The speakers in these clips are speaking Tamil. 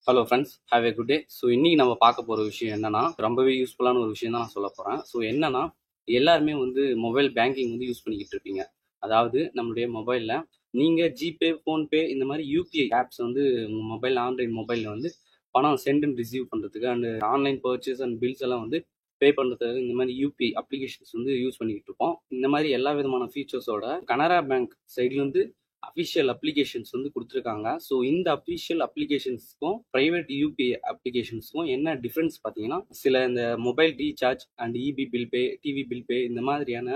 Hello friends, have a good day. So இன்னைக்கு நம்ம பார்க்க போகிற விஷயம் என்னன்னா, ரொம்பவே யூஸ்ஃபுல்லான ஒரு விஷயம் தான் நான் சொல்ல போகிறேன். ஸோ என்னன்னா, எல்லாருமே வந்து மொபைல் பேங்கிங் வந்து யூஸ் பண்ணிக்கிட்டு இருப்பீங்க. அதாவது நம்மளுடைய மொபைலில் நீங்கள் ஜிபே, ஃபோன்பே இந்த மாதிரி யூபிஐ ஆப்ஸ் வந்து உங்கள் மொபைல் ஆண்ட்ராய்ட் மொபைலில் வந்து பணம் சென்ட் அண்ட் ரிசீவ் பண்ணுறதுக்கு and online purchase and bills எல்லாம் வந்து பே பண்ணுறதுக்கு இந்த மாதிரி யூபிஐ அப்ளிகேஷன்ஸ் வந்து யூஸ் பண்ணிக்கிட்டு இருப்போம். இந்த மாதிரி எல்லா விதமான ஃபீச்சர்ஸோட கனரா பேங்க் சைட்லேருந்து அஃபிஷியல் அப்ளிகேஷன்ஸ் வந்து கொடுத்துருக்காங்க. ஸோ இந்த அஃபிஷியல் அப்ளிகேஷன்ஸ்க்கும் ப்ரைவேட் யூபிஐ அப்ளிகேஷன்ஸ்க்கும் என்ன டிஃப்ரென்ஸ் பார்த்தீங்கன்னா, சில இந்த mobile recharge and EB bill pay, TV bill pay இந்த மாதிரியான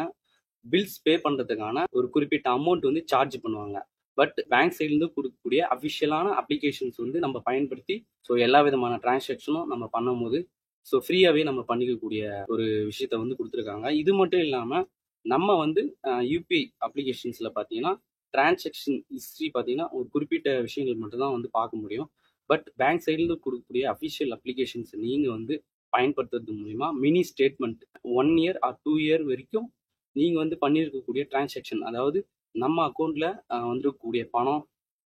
பில்ஸ் பே பண்ணுறதுக்கான ஒரு குறிப்பிட்ட அமௌண்ட் வந்து சார்ஜ் பண்ணுவாங்க. பட் பேங்க் சைட்லேருந்து கொடுக்கக்கூடிய அஃபிஷியலான அப்ளிகேஷன்ஸ் வந்து நம்ம பயன்படுத்தி ஸோ எல்லா விதமான டிரான்சாக்ஷனும் நம்ம பண்ணும்போது ஸோ ஃப்ரீயாகவே நம்ம பண்ணிக்கக்கூடிய ஒரு விஷயத்த வந்து கொடுத்துருக்காங்க. இது மட்டும் இல்லாமல் நம்ம வந்து யூபிஐ அப்ளிகேஷன்ஸில் பார்த்தீங்கன்னா டிரான்சாக்ஷன் ஹிஸ்ட்ரி பார்த்தீங்கன்னா ஒரு குறிப்பிட்ட விஷயங்கள் மட்டும்தான் வந்து பார்க்க முடியும். பட் பேங்க் சைட்லேருந்து கொடுக்கக்கூடிய அஃபிஷியல் அப்ளிகேஷன்ஸ் நீங்கள் வந்து பயன்படுத்துறது மூலிமா mini statement 1 year R 2 year வரைக்கும் நீங்கள் வந்து பண்ணியிருக்கக்கூடிய டிரான்சாக்ஷன், அதாவது நம்ம அக்கௌண்ட்டில் வந்திருக்கக்கூடிய பணம்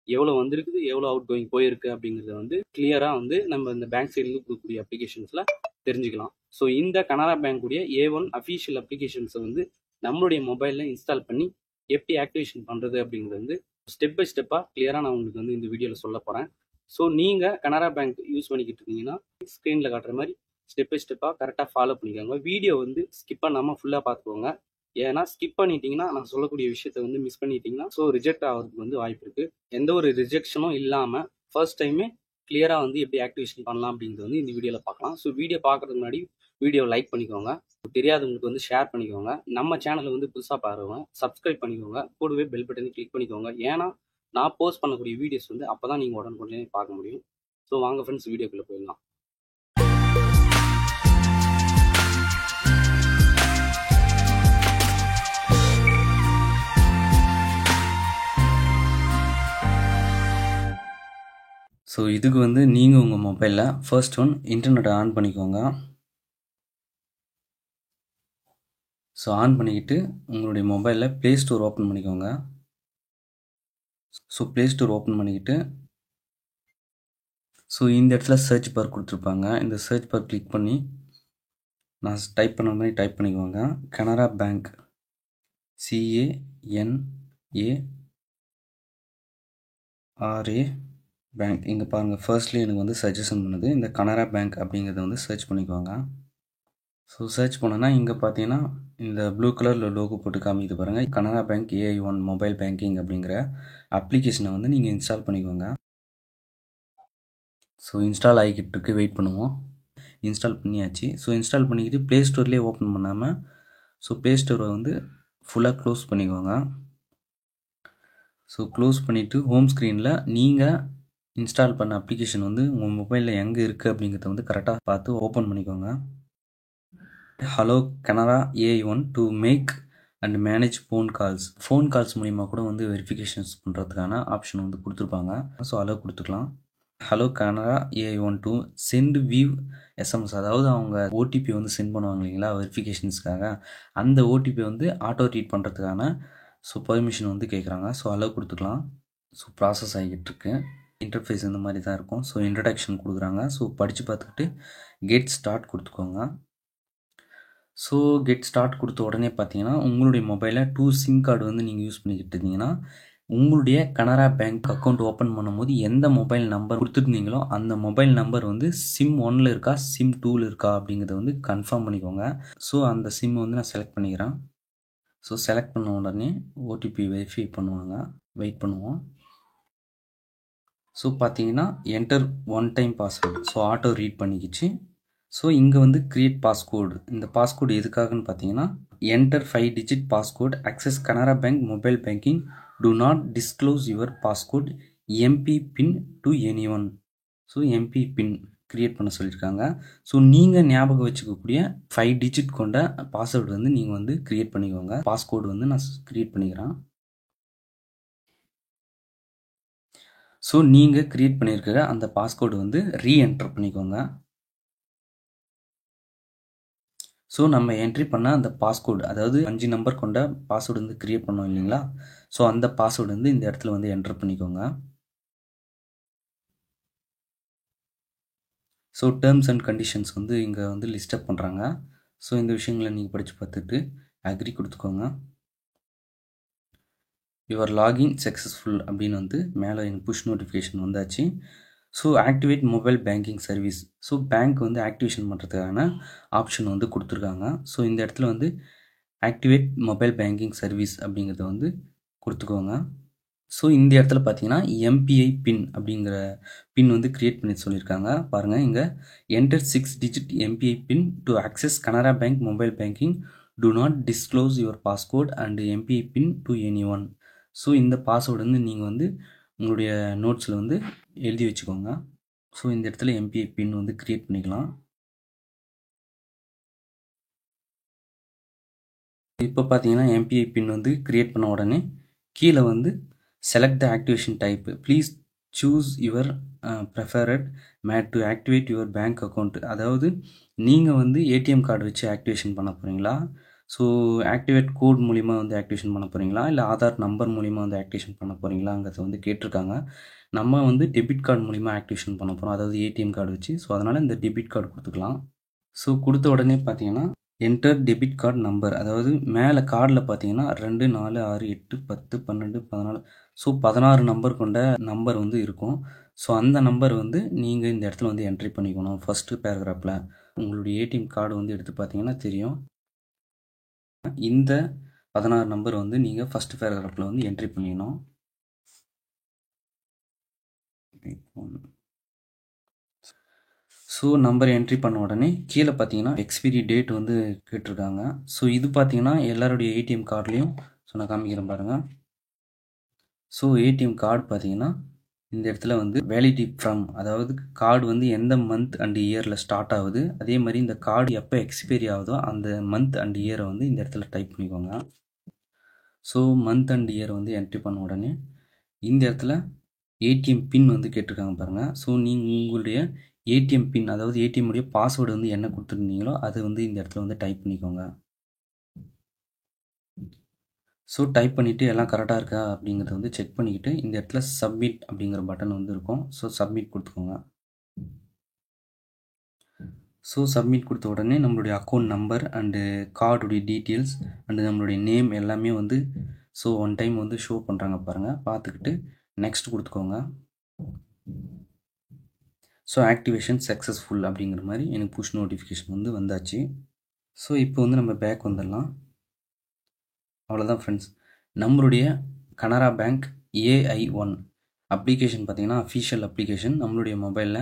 எவ்வளோ வந்திருக்குது, எவ்வளோ அவுட் கோயிங் போயிருக்கு அப்படிங்கிறத வந்து கிளியராக வந்து நம்ம இந்த பேங்க் சைட்லேருந்து கொடுக்கக்கூடிய அப்ளிகேஷன்ஸில் தெரிஞ்சுக்கலாம். ஸோ இந்த கனரா பேங்க்குடைய A1 அஃபிஷியல் அப்ளிகேஷன்ஸை வந்து நம்மளுடைய மொபைலில் இன்ஸ்டால் பண்ணி எப்படி ஆக்டிவேஷன் பண்ணுறது அப்படிங்கிறது வந்து ஸ்டெப் பை ஸ்டெப்பாக கிளியராக நான் உங்களுக்கு வந்து இந்த வீடியோவில் சொல்ல போகிறேன். ஸோ நீங்கள் கனரா பேங்க் யூஸ் பண்ணிக்கிட்டு இருந்தீங்கன்னா ஸ்க்ரீனில் காட்டுற மாதிரி ஸ்டெப் பை ஸ்டெப்பாக கரெக்டாக ஃபாலோ பண்ணிக்கோங்க. வீடியோ வந்து ஸ்கிப் பண்ணாமல் ஃபுல்லாக பார்த்துக்கோங்க. ஏன்னா ஸ்கிப் பண்ணிட்டீங்கன்னா நான் சொல்லக்கூடிய விஷயத்த வந்து மிஸ் பண்ணிட்டீங்கன்னா ஸோ ரிஜெக்ட் ஆகிறதுக்கு வந்து வாய்ப்பு இருக்குது. எந்த ஒரு ரிஜெக்ஷனும் இல்லாமல் ஃபர்ஸ்ட் டைமே கிளியராக வந்து எப்படி ஆக்டிவேஷன் பண்ணலாம் அப்படிங்கிறது வந்து இந்த வீடியோவில் பார்க்கலாம். ஸோ வீடியோ பார்க்குறதுக்கு முன்னாடி வீடியோ லைக் பண்ணிக்கோங்க, தெரியாதவங்களுக்கு வந்து ஷேர் பண்ணிக்கோங்க, நம்ம சேனலை வந்து புதுசாக பாருங்க சப்ஸ்கிரைப் பண்ணிக்கோங்க, கூடவே பெல் பட்டனை கிளிக் பண்ணிக்கோங்க. ஏன்னா நான் போஸ்ட் பண்ணக்கூடிய வீடியோஸ் வந்து அப்போ தான் நீங்கள் உடனுக்குடனே பார்க்க முடியும். ஸோ வாங்க ஃப்ரெண்ட்ஸ், வீடியோக்குள்ளே போயிடலாம். ஸோ இதுக்கு வந்து நீங்கள் உங்கள் மொபைலில் ஃபர்ஸ்ட் ஒன் இன்டர்நெட்டை ஆன் பண்ணிக்கோங்க. ஸோ ஆன் பண்ணிக்கிட்டு உங்களுடைய மொபைலில் ப்ளே ஸ்டோர் ஓப்பன் பண்ணிக்கோங்க. ஸோ ப்ளே ஸ்டோர் ஓப்பன் பண்ணிக்கிட்டு ஸோ இந்த இடத்துல சர்ச் பார் கொடுத்துருப்பாங்க. இந்த சர்ச் பார் கிளிக் பண்ணி நான் டைப் பண்ண மாதிரி டைப் பண்ணிக்கோங்க. Canara bank, CANARA bank. இங்கே பாருங்கள், ஃபர்ஸ்ட்லேயே எனக்கு வந்து சஜஷன் பண்ணுது. இந்த கனரா பேங்க் அப்படிங்கிறத வந்து சர்ச் பண்ணிக்கோங்க. ஸோ சர்ச் பண்ணோன்னா இங்கே பார்த்தீங்கன்னா இந்த ப்ளூ கலரில் லோகோ போட்டு காமிக்குது பாருங்கள். Canara bank AI1 mobile banking அப்படிங்கிற அப்ளிகேஷனை வந்து நீங்கள் இன்ஸ்டால் பண்ணிக்கோங்க. ஸோ இன்ஸ்டால் ஆகிக்கிட்டு இருக்கு, வெயிட் பண்ணுவோம். இன்ஸ்டால் பண்ணியாச்சு. ஸோ இன்ஸ்டால் பண்ணிக்கிட்டு ப்ளே ஸ்டோர்லேயே ஓப்பன் பண்ணாமல் ஸோ ப்ளே ஸ்டோரை வந்து ஃபுல்லாக க்ளோஸ் பண்ணிக்கோங்க. ஸோ க்ளோஸ் பண்ணிவிட்டு ஹோம் ஸ்க்ரீனில் நீங்கள் இன்ஸ்டால் பண்ண அப்ளிகேஷன் வந்து உங்கள் மொபைலில் எங்கே இருக்குது அப்படிங்கிறத வந்து கரெக்டாக பார்த்து ஓப்பன் பண்ணிக்கோங்க. Hello Canara AI1 to make and manage phone calls மூலிமா கூட வந்து வெரிஃபிகேஷன்ஸ் பண்ணுறதுக்கான ஆப்ஷன் வந்து கொடுத்துருப்பாங்க. ஸோ அலோ கொடுத்துக்கலாம். Hello Canara AI1 to send view SMS, அதாவது அவங்க ஓடிபி வந்து சென்ட் பண்ணுவாங்க இல்லைங்களா வெரிஃபிகேஷன்ஸ்க்காக, அந்த ஓடிபி வந்து ஆட்டோ ரீட் பண்ணுறதுக்கான ஸோ பர்மிஷன் வந்து கேட்குறாங்க. ஸோ அலோ கொடுத்துக்கலாம். ஸோ ப்ராசஸ் ஆகிட்டு இருக்கு. இன்டர்ஃபேஸ் இந்த மாதிரி தான் இருக்கும். ஸோ இன்ட்ரடக்ஷன் கொடுக்குறாங்க. ஸோ படித்து பார்த்துக்கிட்டு கெட் ஸ்டார்ட் கொடுத்துக்கோங்க. ஸோ கெட் ஸ்டார்ட் கொடுத்த உடனே பார்த்தீங்கன்னா உங்களுடைய மொபைலில் 2 சிம் கார்டு வந்து நீங்கள் யூஸ் பண்ணிக்கிட்டு இருந்தீங்கன்னா உங்களுடைய கனரா பேங்க் அக்கௌண்ட் ஓப்பன் பண்ணும்போது எந்த மொபைல் நம்பர் கொடுத்துருந்தீங்களோ அந்த மொபைல் நம்பர் வந்து சிம் 1ல் இருக்கா சிம் 2ல் இருக்கா அப்படிங்கிறத வந்து கன்ஃபார்ம் பண்ணிக்கோங்க. ஸோ அந்த சிம் வந்து நான் செலக்ட் பண்ணிக்கிறேன். ஸோ செலக்ட் பண்ண உடனே ஓடிபி வெரிஃபை பண்ணுவாங்க, வெயிட் பண்ணுவோம். ஸோ பார்த்தீங்கன்னா enter 1 time password, so auto read பண்ணிக்கிச்சு. ஸோ இங்கே வந்து கிரியேட் பாஸ்கோடு, இந்த பாஸ்கோடு எதுக்காகன்னு பார்த்தீங்கன்னா enter 5 digit passcode access Canara bank mobile banking, do not disclose your passcode MPIN to anyone. So MPIN create பண்ண சொல்லியிருக்காங்க. ஸோ நீங்கள் ஞாபகம் வச்சுக்கக்கூடிய 5 டிஜிட் கொண்ட பாஸ்வேர்டு வந்து நீங்கள் வந்து கிரியேட் பண்ணிக்கோங்க. பாஸ்கோடு வந்து நான் கிரியேட் பண்ணிக்கிறேன். ஸோ நீங்கள் கிரியேட் பண்ணியிருக்கிற அந்த பாஸ்கோடு வந்து ரீஎன்டர் பண்ணிக்கோங்க. ஸோ நம்ம என்ட்ரி பண்ண அந்த பாஸ்கோடு, அதாவது 5 நம்பர் கொண்ட பாஸ்வேர்டு வந்து கிரியேட் பண்ணோம் இல்லைங்களா, ஸோ அந்த பாஸ்வேர்டு வந்து இந்த இடத்துல வந்து என்டர் பண்ணிக்கோங்க. ஸோ டேர்ம்ஸ் அண்ட் கண்டிஷன்ஸ் வந்து இங்கே வந்து லிஸ்டப் பண்ணுறாங்க. ஸோ இந்த விஷயங்களை நீங்கள் படித்து பார்த்துட்டு அக்ரி கொடுத்துக்கோங்க. யுவர் லாகின் சக்ஸஸ்ஃபுல் அப்படின்னு வந்து மேலே எனக்கு புஷ் நோட்டிஃபிகேஷன் வந்தாச்சு. So activate mobile banking service. So bank வந்து ஆக்டிவேஷன் பண்ணுறதுக்கான ஆப்ஷன் வந்து கொடுத்துருக்காங்க. ஸோ இந்த இடத்துல வந்து ஆக்டிவேட் மொபைல் பேங்கிங் சர்வீஸ் அப்படிங்கிறத வந்து கொடுத்துக்கோங்க. ஸோ இந்த இடத்துல பார்த்தீங்கன்னா எம்பிஐ பின் அப்படிங்கிற பின் வந்து க்ரியேட் பண்ணி சொல்லியிருக்காங்க. பாருங்கள், இங்கே enter 6 digit MPIN to access Canara bank mobile banking. Do not disclose your passcode and MPIN to any one. So இந்த பாஸ்வேர்டு வந்து நீங்கள் வந்து உங்களுடைய நோட்ஸில் வந்து எழுதி வச்சுக்கோங்க. ஸோ இந்த இடத்துல எம்பிஐ பின் வந்து க்ரியேட் பண்ணிக்கலாம். இப்போ பார்த்தீங்கன்னா எம்பிஐ பின் வந்து க்ரியேட் பண்ண உடனே கீழே வந்து select the activation type. Please choose your preferred mode to activate your bank account. அதாவது நீங்கள் வந்து ஏடிஎம் கார்டு வச்சு ஆக்டிவேஷன் பண்ண போகிறீங்களா, ஸோ ஆக்டிவேட் கோட் மூலிமா வந்து ஆக்டிவேஷன் பண்ண போகிறீங்களா, இல்லை ஆதார் நம்பர் மூலிமா வந்து ஆக்டிவேஷன் பண்ண போகிறீங்களாங்கிறத வந்து கேட்டிருக்காங்க. நம்ம வந்து டெபிட் கார்டு மூலிமா ஆக்டிவேஷன் பண்ண போகிறோம், அதாவது ஏடிஎம் கார்டு வச்சு. ஸோ அதனால் இந்த டெபிட் கார்டு கொடுத்துக்கலாம். ஸோ கொடுத்த உடனே பார்த்தீங்கன்னா என்டர் டெபிட் கார்டு நம்பர், அதாவது மேலே கார்டில் பார்த்தீங்கன்னா 2, 4, 6, 8, 10, 12, 14, ஸோ 16 நம்பர் கொண்ட நம்பர் வந்து இருக்கும். ஸோ அந்த நம்பர் வந்து நீங்கள் இந்த இடத்துல வந்து என்ட்ரி பண்ணிக்கணும். ஃபஸ்ட்டு பேராகிராஃபில் உங்களுடைய ஏடிஎம் கார்டு வந்து எடுத்து பார்த்தீங்கன்னா தெரியும். இந்த 16 நம்பர் வந்து நீங்கள் ஃபஸ்ட்டு பேராகிராஃபில் வந்து என்ட்ரி பண்ணிக்கணும். ஸோ நம்பர் என்ட்ரி பண்ண உடனே கீழே பார்த்தீங்கன்னா எக்ஸ்பைரி டேட் வந்து கேட்டிருக்காங்க. ஸோ இது பார்த்தீங்கன்னா எல்லாருடைய ஏடிஎம் கார்ட்லேயும், ஸோ நான் காமிக்கிறேன் பாருங்கள். ஸோ ஏடிஎம் கார்டு பார்த்தீங்கன்னா இந்த இடத்துல வந்து வேலிடிட்டி ஃப்ரம், அதாவது கார்டு வந்து எந்த மந்த் அண்ட் இயரில் ஸ்டார்ட் ஆகுது, அதே மாதிரி இந்த கார்டு எப்போ எக்ஸ்பைரி ஆகுதோ அந்த மந்த் அண்ட் இயரை வந்து இந்த இடத்துல டைப் பண்ணிக்கோங்க. ஸோ மந்த் அண்ட் இயர் வந்து என்ட்ரி பண்ண உடனே இந்த இடத்துல ஏடிஎம் பின் வந்து கேட்டிருக்காங்க பாருங்கள். ஸோ நீங்கள் உங்களுடைய ஏடிஎம் பின், அதாவது ஏடிஎம் உடைய பாஸ்வேர்டு வந்து என்ன கொடுத்துருந்தீங்களோ அது வந்து இந்த இடத்துல வந்து டைப் பண்ணிக்கோங்க. ஸோ டைப் பண்ணிவிட்டு எல்லாம் கரெக்டாக இருக்கா அப்படிங்கிறத வந்து செக் பண்ணிக்கிட்டு இந்த இடத்துல சப்மிட் அப்படிங்கிற பட்டன் வந்து இருக்கும். ஸோ சப்மிட் கொடுத்துக்கோங்க. ஸோ சப்மிட் கொடுத்த உடனே நம்மளுடைய அக்கௌண்ட் நம்பர் அண்டு கார்டுடைய டீட்டெயில்ஸ் அண்டு நம்மளுடைய நேம் எல்லாமே வந்து ஸோ ஒன் டைம் வந்து ஷோ பண்ணுறாங்க பாருங்கள். பார்த்துக்கிட்டு நெக்ஸ்ட் கொடுத்துக்கோங்க. ஸோ ஆக்டிவேஷன் சக்ஸஸ்ஃபுல் அப்படிங்கிற மாதிரி எனக்கு புஷ் நோட்டிஃபிகேஷன் வந்து வந்தாச்சு. ஸோ இப்போ வந்து நம்ம பேக் வந்துடலாம். அவ்வளோதான் ஃப்ரெண்ட்ஸ், நம்மளுடைய கனரா பேங்க் AI1 அப்ளிகேஷன் பார்த்திங்கன்னா அஃபிஷியல் அப்ளிகேஷன் நம்மளுடைய மொபைலில்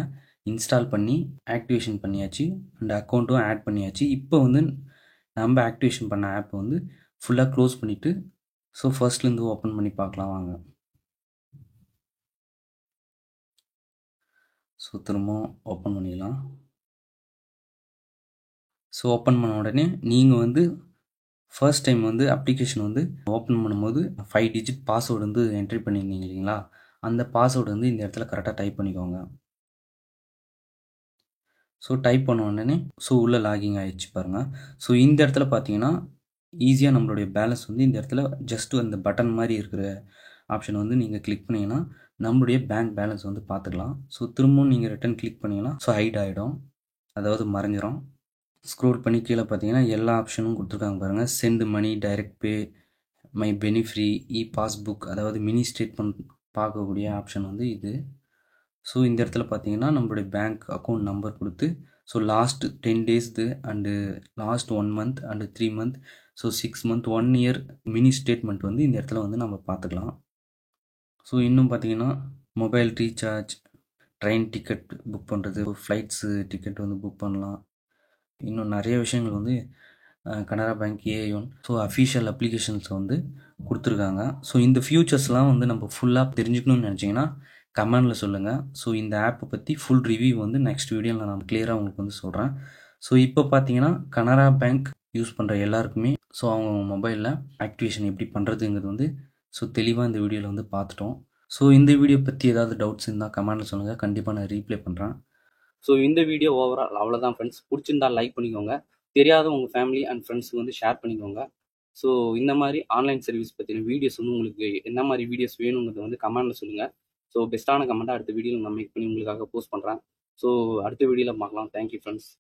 இன்ஸ்டால் பண்ணி ஆக்டிவேஷன் பண்ணியாச்சு அண்ட் அக்கௌண்ட்டும் ஆட் பண்ணியாச்சு. இப்போ வந்து நம்ம ஆக்டிவேஷன் பண்ண ஆப் வந்து ஃபுல்லாக க்ளோஸ் பண்ணிவிட்டு ஸோ ஃபர்ஸ்ட்லேருந்து ஓப்பன் பண்ணி பார்க்கலாம் வாங்க. ஸோ திரும்பவும் ஓப்பன் பண்ணிக்கலாம். ஸோ ஓப்பன் பண்ண உடனே நீங்கள் வந்து ஃபர்ஸ்ட் டைம் வந்து அப்ளிகேஷன் வந்து ஓப்பன் பண்ணும்போது 5 digit பாஸ்வேர்டு வந்து என்ட்ரி பண்ணியிருந்தீங்க இல்லைங்களா, அந்த பாஸ்வேர்டு வந்து இந்த இடத்துல கரெக்டாக டைப் பண்ணிக்கோங்க. ஸோ டைப் பண்ண உடனே ஸோ உள்ளே லாகிங் ஆகிடுச்சு பாருங்கள். ஸோ இந்த இடத்துல பார்த்தீங்கன்னா ஈஸியாக நம்மளுடைய பேலன்ஸ் வந்து இந்த இடத்துல ஜஸ்ட்டு அந்த பட்டன் மாதிரி இருக்கிற ஆப்ஷன் வந்து நீங்கள் கிளிக் பண்ணிங்கன்னா நம்மளுடைய பேங்க் பேலன்ஸ் வந்து பார்த்துக்கலாம். ஸோ திரும்பவும் நீங்கள் ரிட்டன் கிளிக் பண்ணிங்கன்னா ஸோ ஹைட் ஆகிடும், அதாவது மறைஞ்சிரும். ஸ்க்ரோல் பண்ணி கீழே பார்த்தீங்கன்னா எல்லா ஆப்ஷனும் கொடுத்துருக்காங்க பாருங்கள். Send money, direct pay, my beneficiary, e passbook, அதாவது மினி ஸ்டேட்மெண்ட் பார்க்கக்கூடிய ஆப்ஷன் வந்து இது. ஸோ இந்த இடத்துல பார்த்தீங்கன்னா நம்மளுடைய பேங்க் அக்கௌண்ட் நம்பர் கொடுத்து so last 10 days and last 1 month and 3 month, so 6 month, 1 year mini statement வந்து இந்த இடத்துல வந்து நம்ம பார்த்துக்கலாம். ஸோ இன்னும் பார்த்தீங்கன்னா mobile recharge, train ticket book பண்ணுறது, ஃப்ளைட்ஸு டிக்கெட் வந்து புக் பண்ணலாம். இன்னும் நிறைய விஷயங்கள் வந்து Canara bank AI1 so official applications வந்து கொடுத்துருக்காங்க. ஸோ இந்த ஃபியூச்சர்ஸ்லாம் வந்து நம்ம ஃபுல்லாக தெரிஞ்சுக்கணும்னு நினச்சிங்கன்னா கமெண்டில் சொல்லுங்கள். ஸோ இந்த ஆப்பை பற்றி ஃபுல் ரிவ்யூ வந்து நெக்ஸ்ட் வீடியோவில் நான் கிளியராக உங்களுக்கு வந்து சொல்கிறேன். ஸோ இப்போ பார்த்தீங்கன்னா கனரா பேங்க் யூஸ் பண்ணுற எல்லாருக்குமே ஸோ அவங்க மொபைலில் ஆக்டிவேஷன் எப்படி பண்ணுறதுங்கிறது வந்து ஸோ தெளிவாக இந்த வீடியோவில் வந்து பார்த்துட்டோம். ஸோ இந்த வீடியோ பற்றி ஏதாவது டவுட்ஸ் இருந்தால் கமெண்டில் சொல்லுங்கள், கண்டிப்பாக நான் ரீப்ளை பண்ணுறேன். ஸோ இந்த வீடியோ ஓவரால் அவ்வளோதான் ஃப்ரெண்ட்ஸ். பிடிச்சிருந்தா லைக் பண்ணிக்கோங்க, தெரியாத உங்கள் ஃபேமிலி அண்ட் ஃப்ரெண்ட்ஸுக்கு வந்து ஷேர் பண்ணிக்கோங்க. ஸோ இந்த மாதிரி ஆன்லைன் சர்வீஸ் பற்றின வீடியோஸ் வந்து உங்களுக்கு என்ன மாதிரி வீடியோஸ் வேணுங்கிறத வந்து கமெண்டில் சொல்லுங்கள். ஸோ பெஸ்ட்டான கமெண்ட்டாக அடுத்த வீடியோவில் நான் மேக் பண்ணி உங்களுக்காக போஸ்ட் பண்ணுறேன். ஸோ அடுத்த வீடியோவில் பார்க்கலாம். Thank you friends.